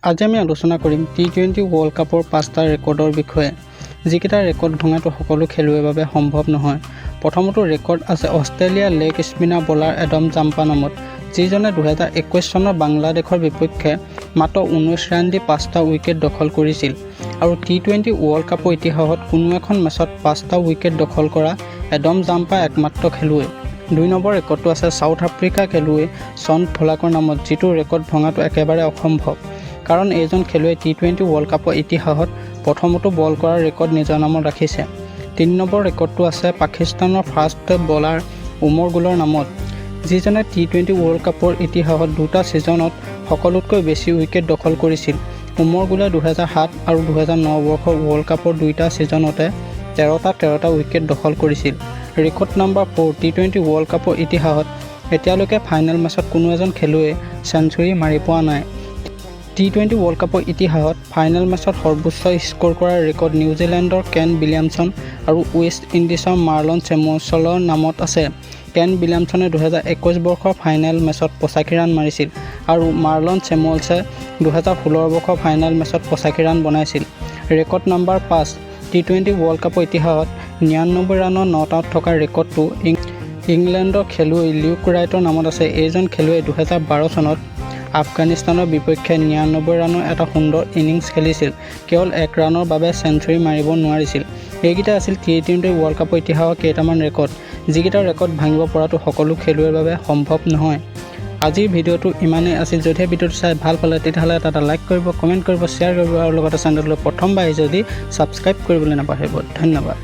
আজি আমি আলোচনা কৰিম টি20 ৱৰ্ল্ড কাপৰ 5টা ৰেকৰ্ডৰ বিষয়ে যিকেইটা ৰেকৰ্ড ভঙাটো সকলো খেলুৱৈৰ বাবে সম্ভৱ নহয়। প্ৰথমটো ৰেকৰ্ড আছে অষ্ট্ৰেলিয়াৰ leg spinner bowler Adam Zampa নামত, যিজনে 2021 চনৰ বাংলাদেশৰ বিপক্ষে মাত্ৰ 19 ৰান দি 5টা উইকেট দখল কৰিছিল আৰু টি20 ৱৰ্ল্ড কাপৰ ইতিহাসত কোনো এখন মেচত 5টা উইকেট দখল কৰা এডম জাম্পা একমাত্ৰ খেলুৱৈ। 2 নম্বৰ ৰেকৰ্ডটো আছে সাউথ আফ্ৰিকা খেলুৱৈ শ্বন ফলাকৰ নামত, যিটো ৰেকৰ্ড ভঙাটো একেবাৰে অসম্ভৱ কাৰণ এইজন খেলুৱৈ টি20 ৱৰ্ল্ড কাপৰ ইতিহাসত প্ৰথমটো বল কৰাৰ ৰেকৰ্ড নিজৰ নামত ৰাখিছে। 3 নম্বৰ ৰেকৰ্ডটো আছে পাকিস্তানৰ ফাষ্ট বলাৰ উমৰ গুলৰ নামত, যিজনে টি20 ৱৰ্ল্ড কাপৰ ইতিহাসত 2টা ছিজনত সকলোতকৈ বেছি উইকেট দখল কৰিছিল। উমৰ গুলে 2007 আৰু 2009 বৰ্ষৰ ৱৰ্ল্ড কাপৰ 2টা ছিজনতে 13টা উইকেট দখল কৰিছিল। ৰেকৰ্ড নম্বৰ 4 টি20 ৱৰ্ল্ড কাপৰ ইতিহাসত এতিয়ালৈকে ফাইনেল মেচত কোনো এজন খেলুৱৈয়ে চেঞ্চুৰী মাৰি পোৱা নাই। টি20 ৱৰ্ল্ড কাপৰ ইতিহাসত ফাইনেল মেচত সৰ্বোচ্চ স্ক'ৰ কৰাৰ ৰেকৰ্ড নিউজিলেণ্ডৰ কেন উইলিয়ামছন আৰু ৱেষ্ট ইণ্ডিজৰ মাৰ্লন চেমুৱেলৰ নামত আছে। কেন উইলিয়ামছনে 2021 বৰ্ষৰ ফাইনেল মেচত 85 ৰান মাৰিছিল আৰু মাৰ্লন চেমুৱেলে 2016 বৰ্ষৰ ফাইনেল মেচত 85 ৰান বনাইছিল। ৰেকৰ্ড নম্বৰ 5 টি20 ৱৰ্ল্ড কাপৰ ইতিহাসত 99 ৰানৰ নট আউট থকা ৰেকৰ্ডটো ইংলেণ্ডৰ খেলুৱৈ লিউক ৰাইটৰ নামত আছে। এইজন খেলুৱৈ 2012 চনত আফগানিস্তানৰ বিপক্ষে 99 ৰানৰ এটা সুন্দৰ ইনিংছ খেলিছিল, কেৱল 1 ৰানৰ বাবে চেঞ্চুৰী মাৰিব নোৱাৰিছিল। এইকেইটা আছিল টি20 ৱৰ্ল্ড কাপৰ ইতিহাসৰ কেইটামান ৰেকৰ্ড, যিকেইটা ৰেকৰ্ড ভাঙিব পৰাটো সকলো খেলুৱৈৰ বাবে সম্ভৱ নহয়। আজিৰ ভিডিঅ'টো ইমানেই আছিল। যদিহে ভিডিঅ'টো চাই ভাল পালে তেতিয়াহ'লে এটা লাইক কৰিব, কমেণ্ট কৰিব, শ্বেয়াৰ কৰিব আৰু লগতে চেনেললৈ প্ৰথমবাৰ যদি ছাবস্ক্ৰাইব কৰিবলৈ নাপাহৰিব। ধন্যবাদ।